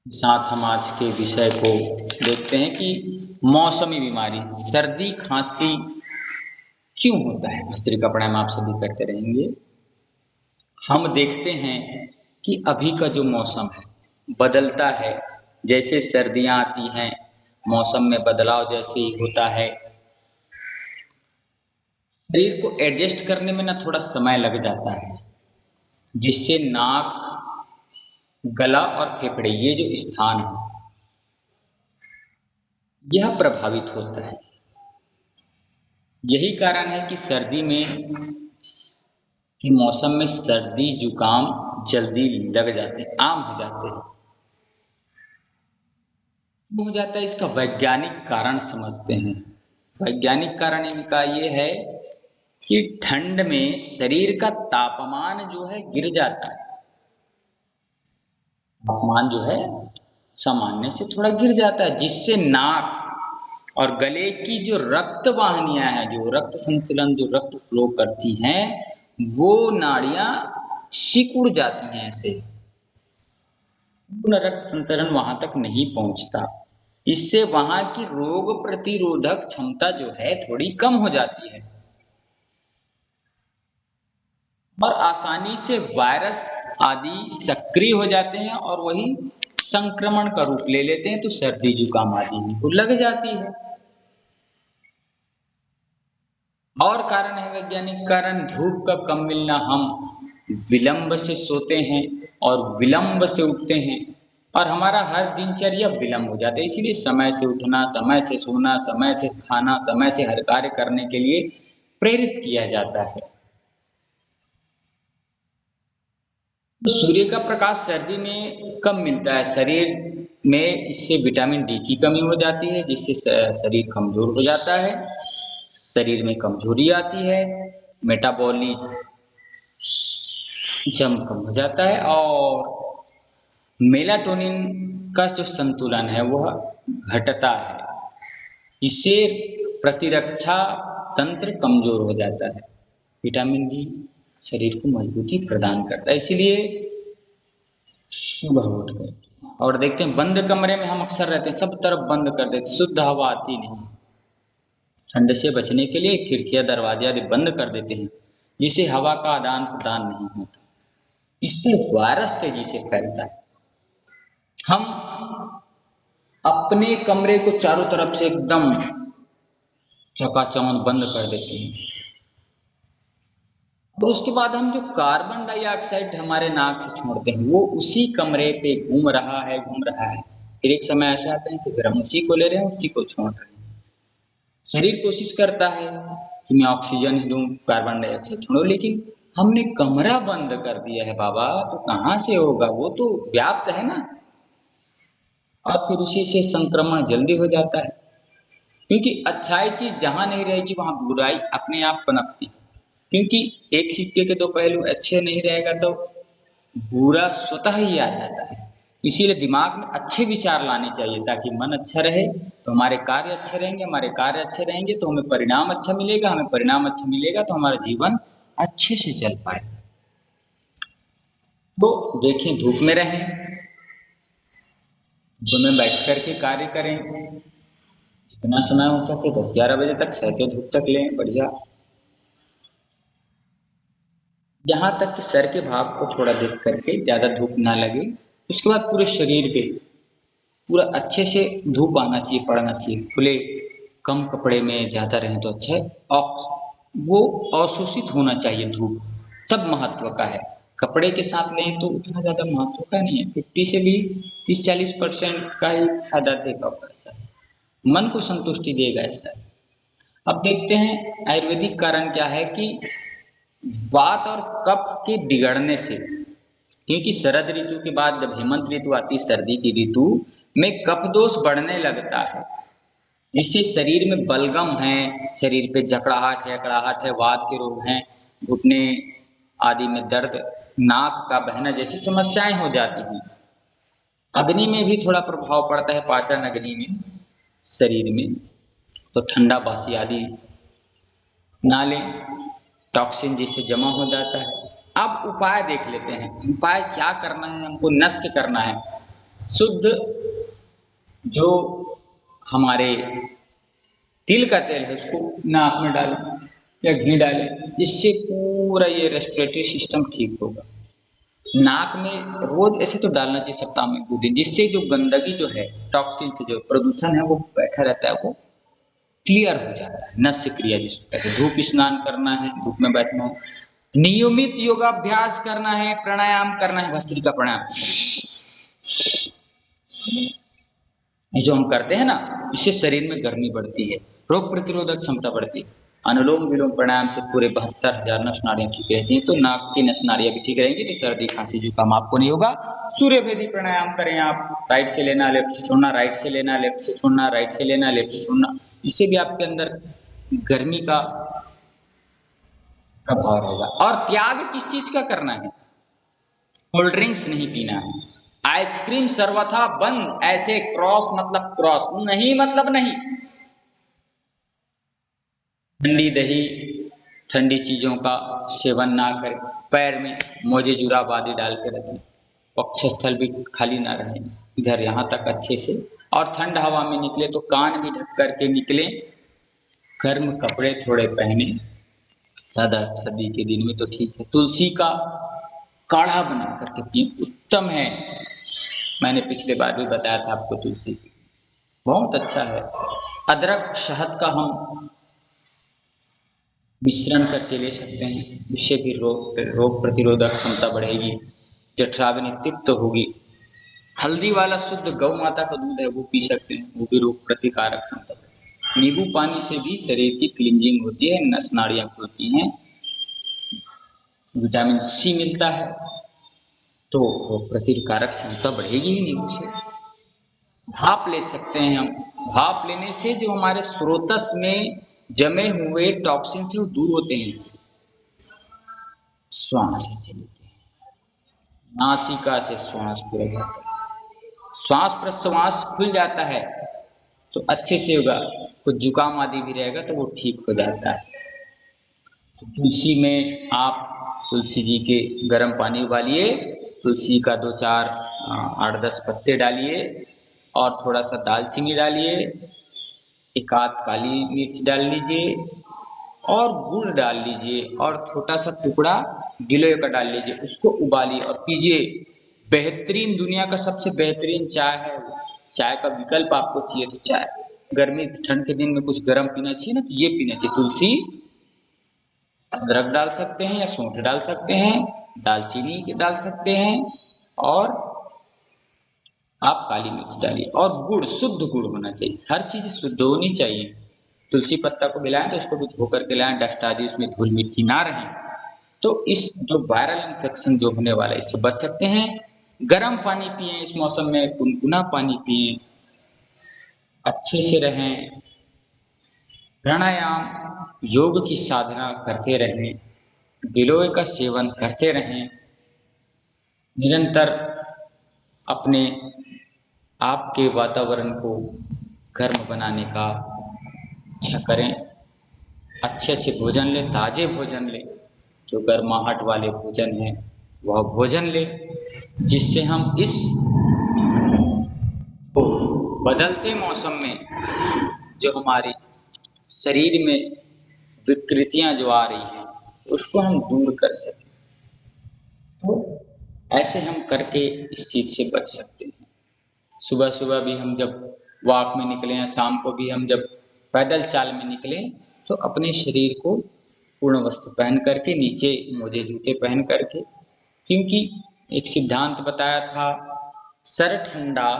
साथ हम आज के विषय को देखते हैं कि मौसमी बीमारी सर्दी खांसी क्यों होता है। भस्त्री का प्राणायाम आप सभी करते रहेंगे। हम देखते हैं कि अभी का जो मौसम है बदलता है। जैसे सर्दियां आती हैं, मौसम में बदलाव जैसे ही होता है, शरीर को एडजस्ट करने में ना थोड़ा समय लग जाता है, जिससे नाक, गला और फेफड़े ये जो स्थान है यह प्रभावित होता है। यही कारण है कि सर्दी में कि मौसम में सर्दी जुकाम जल्दी लग जाते हैं, आम हो जाते हैं। हो जाता है, इसका वैज्ञानिक कारण समझते हैं। वैज्ञानिक कारण इनका ये है कि ठंड में शरीर का तापमान जो है गिर जाता है। तापमान जो है सामान्य से थोड़ा गिर जाता है, जिससे नाक और गले की जो रक्त वाहिनियां हैं, जो रक्त संचलन, जो रक्त फ्लो करती हैं, वो नाड़ियां सिकुड़ जाती हैं। ऐसे पूर्ण रक्त संचरण वहां तक नहीं पहुंचता। इससे वहां की रोग प्रतिरोधक क्षमता जो है थोड़ी कम हो जाती है और आसानी से वायरस आदि सक्रिय हो जाते हैं और वही संक्रमण का रूप ले लेते हैं, तो सर्दी जुकाम आदि इनको लग जाती है। और कारण है वैज्ञानिक कारण, धूप का कम मिलना। हम विलंब से सोते हैं और विलंब से उठते हैं और हमारा हर दिनचर्या विलंब हो जाता है। इसीलिए समय से उठना, समय से सोना, समय से खाना, समय से हर कार्य करने के लिए प्रेरित किया जाता है। तो सूर्य का प्रकाश सर्दी में कम मिलता है शरीर में, इससे विटामिन डी की कमी हो जाती है, जिससे शरीर कमजोर हो जाता है, शरीर में कमजोरी आती है, मेटाबॉलिज्म कम हो जाता है और मेलाटोनिन का जो संतुलन है वह घटता है। इससे प्रतिरक्षा तंत्र कमजोर हो जाता है। विटामिन डी शरीर को मजबूती प्रदान करता है। इसलिए सुबह उठकर और देखते हैं, बंद कमरे में हम अक्सर रहते हैं, सब तरफ बंद कर देते, शुद्ध हवा आती नहीं। ठंड से बचने के लिए खिड़कियां दरवाजे आदि बंद कर देते हैं, जिससे हवा का आदान प्रदान नहीं होता। इससे वायरस तेजी से फैलता है। हम अपने कमरे को चारों तरफ से एकदम चकाचौंध बंद कर देते हैं और उसके बाद हम जो कार्बन डाइऑक्साइड हमारे नाक से छोड़ते हैं वो उसी कमरे पे घूम रहा है, घूम रहा है। फिर एक समय ऐसा आता है कि फिर हम उसी को ले रहे हैं, उसी को छोड़ रहे हैं। शरीर कोशिश करता है कि मैं ऑक्सीजन ही लूं, कार्बन डाइऑक्साइड छोड़ो, लेकिन हमने कमरा बंद कर दिया है बाबा, तो कहां से होगा, वो तो व्याप्त है ना। और फिर उसी से संक्रमण जल्दी हो जाता है, क्योंकि अच्छाई चीज जहां नहीं रहेगी वहां बुराई अपने आप पनपती। क्योंकि एक सिक्के के दो पहलू, अच्छे नहीं रहेगा तो बुरा स्वतः ही आ जाता है। इसीलिए दिमाग में अच्छे विचार लाने चाहिए, ताकि मन अच्छा रहे तो हमारे कार्य अच्छे रहेंगे, हमारे कार्य अच्छे रहेंगे तो हमें परिणाम अच्छा मिलेगा, हमें परिणाम अच्छा मिलेगा तो हमारा जीवन अच्छे से चल पाएगा। तो देखें, धूप में रहें, धूप में बैठ करके कार्य करें, जितना समय हो सके 10-11 बजे तक सहते धूप तक लें, बढ़िया। यहाँ तक कि सर के भाग को थोड़ा देख करके, ज़्यादा धूप ना लगे। उसके बाद पूरे शरीर पे पूरा अच्छे से धूप आना चाहिए, पड़ना चाहिए। खुले कम कपड़े में ज़्यादा रहें तो अच्छा है। और वो अवशोषित होना चाहिए धूप, तब महत्व का है। कपड़े के साथ लें तो उतना ज़्यादा महत्व का नहीं है, 50 से भी 30-40% का ही फायदा देगा। ऐसा मन को संतुष्टि देगा ऐसा। अब देखते हैं आयुर्वेदिक कारण क्या है कि वात और कफ के बिगड़ने से, क्योंकि शरद ऋतु के बाद जब हेमंत ऋतु आती है, सर्दी की ऋतु में कफ दोष बढ़ने लगता है, जिससे शरीर में बलगम है, शरीर पे जकड़ाहट है, अकड़ाहट है, वात के रोग हैं, घुटने आदि में दर्द, नाक का बहना जैसी समस्याएं हो जाती हैं। अग्नि में भी थोड़ा प्रभाव पड़ता है, पाचन अग्नि में, शरीर में, तो ठंडा बासी आदि ना लें, टॉक्सिन जिससे जमा हो जाता है। अब उपाय देख लेते हैं, उपाय क्या करना है, हमको नष्ट करना है शुद्ध जो हमारे तिल का तेल है उसको नाक में डालें या घी डालें, जिससे पूरा ये रेस्पिरेटरी सिस्टम ठीक होगा। नाक में रोज ऐसे तो डालना चाहिए सप्ताह में 2 दिन, जिससे जो गंदगी जो है, टॉक्सिन से जो प्रदूषण है वो बैठा रहता है, वो क्लियर हो जाता है। नस्य क्रिया जिसको कहते हैं, धूप स्नान करना है, धूप में बैठना है, नियमित योगाभ्यास करना है, प्राणायाम करना है, भस्त्रिका प्राणायाम ये जो हम करते हैं ना, इससे शरीर में गर्मी बढ़ती है, रोग प्रतिरोधक क्षमता बढ़ती है। अनुलोम विलोम प्राणायाम से पूरे 72,000 नस नाड़ियां ठीक रहती हैं, तो नाक की नस नाड़ियां भी ठीक रहेंगी, तो सर्दी खांसी जुकाम आपको नहीं होगा। सूर्य भेदी प्राणायाम करें आप, राइट से लेना लेफ्ट से छोड़ना, राइट से लेना लेफ्ट से छोड़ना, राइट से लेना लेफ्ट से छोड़ना, इससे भी आपके अंदर गर्मी का प्रभाव रहेगा। और त्याग किस चीज का करना है? कोल्ड ड्रिंक्स नहीं पीना है, आइसक्रीम सर्वथा बंद, ऐसे क्रॉस मतलब क्रॉस नहीं मतलब नहीं। ठंडी दही ठंडी चीजों का सेवन ना करें, पैर में मोजे जुराब आदि डाल के रखें, वक्षस्थल भी खाली ना रहे, इधर यहाँ तक अच्छे से। और ठंड हवा में निकले तो कान भी ढक करके निकले, गर्म कपड़े थोड़े पहने, ज्यादा सर्दी के दिन में तो ठीक है। तुलसी का काढ़ा बना करके पिए, उत्तम है। मैंने पिछले बार भी बताया था आपको, तुलसी बहुत अच्छा है। अदरक शहद का हम मिश्रण करके ले सकते हैं, इससे भी रोग प्रतिरोधक क्षमता बढ़ेगी, जठराग्नि तृप्त होगी। हल्दी वाला शुद्ध गौ माता का दूध है वो पी सकते हैं, वो भी रोग प्रतिकारक क्षमता बढ़ेगी। नींबू पानी से भी शरीर की क्लींजिंग होती है, नस नाड़ियां खुलती हैं, विटामिन सी मिलता है, तो रोग प्रतिकारक क्षमता बढ़ेगी ही नींबू से। भाप ले सकते हैं हम, भाप लेने से जो हमारे स्रोतस में जमे हुए टॉक्सिन से वो दूर होते हैं। श्वास से लेते हैं, नासिका से श्वास पूरा जाता है, श्वास प्रश्वास खुल जाता है तो अच्छे से होगा। कुछ जुकाम आदि भी रहेगा तो वो ठीक हो जाता है। तो तुलसी में आप तुलसी जी के गर्म पानी उबालिए, तुलसी का 2-4 8-10 पत्ते डालिए, और थोड़ा सा दालचीनी डालिए, एक आध काली मिर्च डाल लीजिए, और गुड़ डाल लीजिए, और छोटा सा टुकड़ा गिलोय का डाल लीजिए, उसको उबालिए और पीजिए। बेहतरीन, दुनिया का सबसे बेहतरीन चाय है। चाय का विकल्प आपको चाहिए तो चाय, गर्मी ठंड के दिन में कुछ गर्म पीना चाहिए ना, तो ये पीना चाहिए। तुलसी, अदरक डाल सकते हैं या सौंठ डाल सकते हैं, दालचीनी के डाल सकते हैं, और आप काली मिर्च डालिए, और गुड़, शुद्ध गुड़ होना चाहिए, हर चीज शुद्ध होनी चाहिए। तुलसी पत्ता को मिलाएं तो उसको भी धो करके लाएं, डस्ट आदि उसमें धूल मिट्टी ना रहे, तो इस जो वायरल इन्फेक्शन जो होने वाला है इससे बच सकते हैं। गर्म पानी पिए, इस मौसम में गुनगुना पानी पिए, अच्छे से रहें, प्राणायाम योग की साधना करते रहें, गिलोय का सेवन करते रहें, निरंतर अपने आपके वातावरण को गर्म बनाने का इच्छा करें, अच्छे अच्छे भोजन लें, ताजे भोजन लें, जो गर्माहट वाले भोजन हैं वह भोजन लें, जिससे हम इस बदलते मौसम में जो हमारी शरीर में विकृतियां जो आ रही हैं उसको हम दूर कर सकें। तो ऐसे हम करके इस चीज से बच सकते हैं। सुबह सुबह भी हम जब वॉक में निकलें, या शाम को भी हम जब पैदल चाल में निकलें, तो अपने शरीर को पूर्ण वस्त्र पहन करके, नीचे मोजे जूते पहन करके, क्योंकि एक सिद्धांत बताया था, सर ठंडा,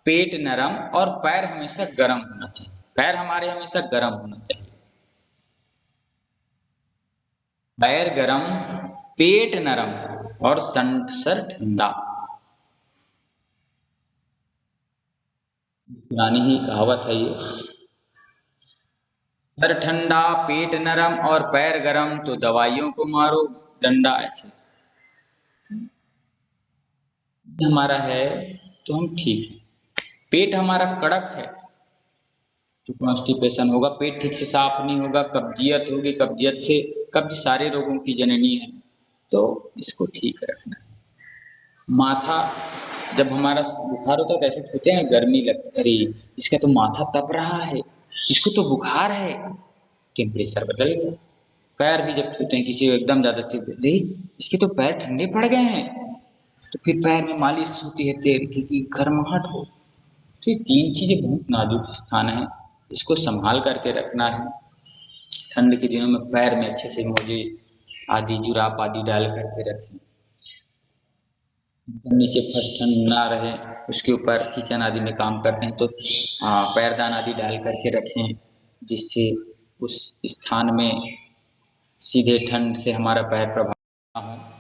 पेट नरम और पैर हमेशा गर्म होना चाहिए। पैर हमारे हमेशा गर्म होना चाहिए, पैर गर्म, पेट नरम और सर ठंडा। पुरानी ही कहावत है ये, सर ठंडा, पेट नरम और पैर गरम, तो दवाइयों को मारो डंडा। ऐसे हमारा है तो हम ठीक है। पेट हमारा कड़क है तो कॉन्स्टिपेशन होगा, पेट ठीक से साफ नहीं होगा, कब्जियत होगी, कब्जियत से कब्ज सारे रोगों की जननी है, तो इसको ठीक रखना है। माथा जब हमारा बुखार होता है तो ऐसे सोचते हैं गर्मी लगती, अरे इसका तो माथा तप रहा है, इसको तो बुखार है, टेम्परेचर बदल गया। पैर भी जब छूते हैं किसी को एकदम ज्यादा से, नहीं इसके तो पैर ठंडे पड़ गए हैं, तो फिर पैर में मालिश होती है तेल की कि गर्माहट हो। तो ये तीन चीजें बहुत नाजुक स्थान है, इसको संभाल करके रखना है। ठंड के दिनों में पैर में अच्छे से मोजे आदि जुराब आदि डाल करके रखें, नीचे फर्श ठंड ना रहे, उसके ऊपर किचन आदि में काम करते हैं तो पैरदान आदि डाल करके रखें, जिससे उस स्थान में सीधे ठंड से हमारा पैर प्रभावित ना हो।